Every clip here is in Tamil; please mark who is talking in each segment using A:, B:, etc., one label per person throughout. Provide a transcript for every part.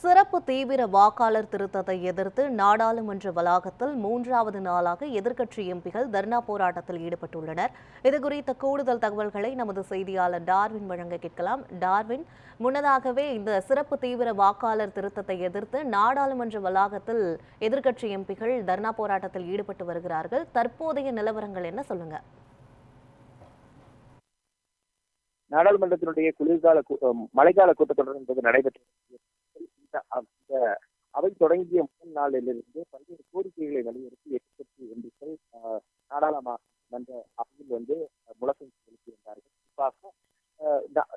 A: சிறப்பு தீவிர வாக்காளர் திருத்தத்தை எதிர்த்து நாடாளுமன்ற வளாகத்தில் 3வது நாளாக எதிர்க்கட்சி எம்பிகள் தர்ணா போராட்டத்தில் ஈடுபட்டுள்ளனர். இதுகுறித்த கூடுதல் தகவல்களை நமது செய்தியாளர் டார்வின் வழங்க கேட்கலாம். டார்வின், முன்னதாகவே இந்த சிறப்பு தீவிர வாக்காளர் திருத்தத்தை எதிர்த்து நாடாளுமன்ற வளாகத்தில் எதிர்க்கட்சி எம்பிகள் தர்ணா போராட்டத்தில் ஈடுபட்டு வருகிறார்கள். தற்போதைய நிலவரங்கள் என்ன, சொல்லுங்க.
B: நாடாளுமன்றத்தினுடைய மழைக்கால கூட்டத்தொடர் என்பது நடைபெற்றது. அவை தொடங்கிய முதல் நாளிலிருந்து பல்வேறு கோரிக்கைகளை வலியுறுத்தி எதிர்க்கட்சி எம்பிக்கள் நாடாளுமன்ற அவையில் முழக்கம் செலுத்தியிருந்தார்கள். குறிப்பாக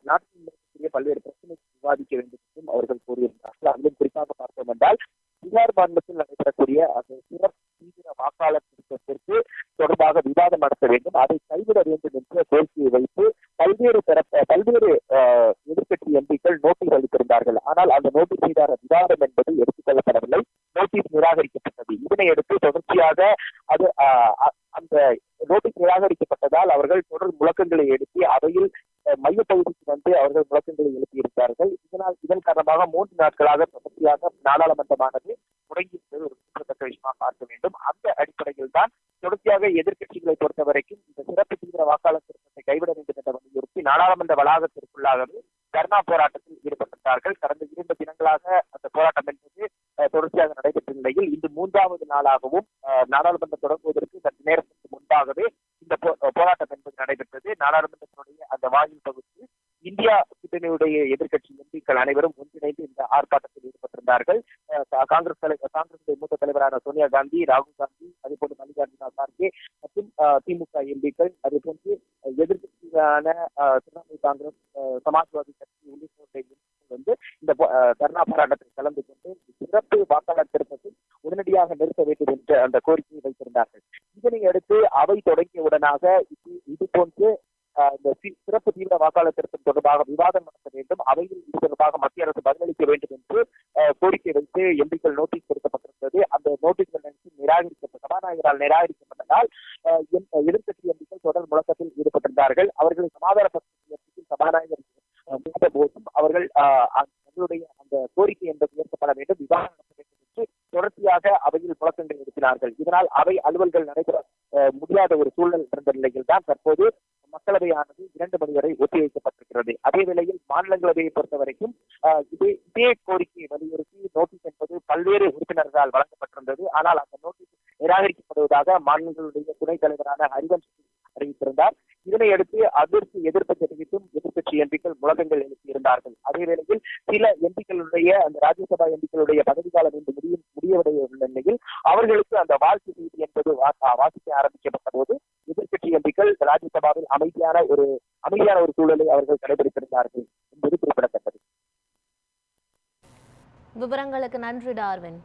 B: நாட்டில் இருக்கக்கூடிய பல்வேறு பிரச்சனைகளை விவாதிக்க வேண்டும் என்றும் அவர்கள் கூறியிருந்தார்கள். அதிலும் குறிப்பாக பார்த்தோம் என்றால் பீகார் மாநிலத்தில் நடைபெறக்கூடிய அந்த சிறப்பு தீவிர வாக்காளர் திருத்தத்திற்கு தொடர்பாக விவாதம் நடத்த வேண்டும், அதை கைவிட வேண்டும் என்ற கோரிக்கையை வைத்து பல்வேறு எதிர்க்கட்சி எம்பிக்கள் நோட்டீஸ் அளித்திருந்தார்கள். ஆனால் அந்த நோட்டீஸ் மீதான விவாதம் என்பது எடுத்துக் கொள்ளப்படவில்லை. நோட்டீஸ் நிராகரிக்கப்பட்டது. இதனையடுத்து தொடர்ச்சியாக அந்த நோட்டீஸ் நிராகரிக்கப்பட்டதால் அவர்கள் தொடர் முழக்கங்களை எழுப்பி அவையில் மையப்பகுதிக்கு அவர்கள் முழக்கங்களை எழுப்பியிருந்தார்கள். இதன் காரணமாக 3 நாட்களாக தொடர்ச்சியாக நாடாளுமன்றமானது முடங்கியிருப்பது ஒரு குறிப்பிடத்தக்க விஷயமாக பார்க்க வேண்டும். அந்த அடிப்படையில் தான் தொடர்ச்சியாக எதிர்க்கட்சிகளை பொறுத்தவரைக்கும் இந்த சிறப்பு தீவிர வாக்காளர் திருத்தத்தை கைவிட வேண்டும் என்ற வலியுறுத்தி நாடாளுமன்ற வளாகத்திற்குள்ளாகவே தர்ணா போராட்டத்தில் ஈடுபட்டார்கள். கடந்த 2 தினங்களாக அந்த போராட்டம் என்பது தொடர்ச்சியாக நடைபெற்ற நிலையில் இன்று 3வது நாளாகவும் நாடாளுமன்றம் தொடங்குவதற்கு சற்று நேரத்திற்கு முன்பாகவே இந்த போராட்டம் என்பது நடைபெற்றது. நாடாளுமன்றத்தினுடைய அந்த வாயில் பகுதியில் இந்தியா கூட்டணியுடைய எதிர்க்கட்சி எம்பிக்கள் அனைவரும் ஒன்றிணைந்து இந்த ஆர்ப்பாட்டத்தில் ஈடுபட்டிருந்தார்கள். காங்கிரஸ் மூத்த தலைவரான சோனியா காந்தி, ராகுல் காந்தி, அதேபோன்று மல்லிகார்ஜுன கார்கே மற்றும் திமுக எம்பிக்கள், அதேபோன்று எதிர்க்கட்சியான திரிணாமுல் காங்கிரஸ், சமாஜ்வாதி கட்சி உள்ளிட்டோருடைய இந்த தர்ணா போராட்டத்தில் கலந்து கொண்டு சிறப்பு வாக்காளர் திருத்தத்தை உடனடியாக நிறுத்த வேண்டும் என்ற அந்த கோரிக்கையை வைத்திருந்தார்கள். இதனை அடுத்து அவை தொடங்கியவுடனாக இது போன்று இந்த சிறப்பு தீவிர வாக்காளர் திருத்தம் தொடர்பாக விவாதம் நடத்த வேண்டும், அவையில் இது தொடர்பாக மத்திய அரசு பதிலளிக்க வேண்டும் என்று கோரிக்கை வைத்து எம்பிக்கள் நோட்டீஸ் கொடுக்கப்பட்டிருந்தது. அந்த நோட்டீஸ்கள் சபாநாயகரால் நிராகரிக்கப்பட்டதால் எதிர்க்கட்சி எம்பிக்கள் தொடர் முழக்கத்தில் ஈடுபட்டிருந்தார்கள். அவர்களை சமாதானப்படுத்த சபாநாயகர் போதும் அவர்கள் தங்களுடைய அந்த கோரிக்கை என்பது ஏற்கப்பட வேண்டும், விவாதம் நடத்த வேண்டும் என்று தொடர்ச்சியாக அவையில் முழக்கங்கள் எழுப்பினார்கள். இதனால் அவை அலுவல்கள் நடைபெற முடியாத ஒரு சூழல் இருந்த நிலையில் தான் தற்போது மக்களவையானது 2 மணி வரை ஒத்திவைக்கப்பட்டிருக்கிறது. அதே வேளையில் மாநிலங்களவையை பொறுத்தவரைக்கும் இதே கோரிக்கையை வலியுறுத்தி நோட்டீஸ் என்பது பல்வேறு உறுப்பினர்களால் வழங்கப்பட்டிருந்தது. ஆனால் அந்த நோட்டீஸ் நிராகரிக்கப்படுவதாக மாநிலங்களுடைய துணைத் தலைவரான ஹரிவன்ஷ் அறிவித்திருந்தார். இதனையடுத்து அதற்கு எதிர்ப்பு தெரிவித்தும் எதிர்க்கட்சி எம்பிக்கள் முழக்கங்கள் எழுப்பியிருந்தார்கள். அதே வேளையில் சில எம்பிக்களுடைய அந்த ராஜ்யசபா எம்பிக்களுடைய பதவிக்காலம் இன்று முடிவடைய உள்ள நிலையில் அவர்களுக்கு அந்த வாழ்த்து செய்தி என்பது வாசிக்க ஆரம்பிக்கப்பட்ட போது எதிர்க்கட்சி எம்பிக்கள் ராஜ்யசபாவில் அமைதியான ஒரு சூழலை அவர்கள் கடைபிடித்திருந்தார்கள் என்பது குறிப்பிடத்தக்கது.
A: விவரங்களுக்கு நன்றி டார்வின்.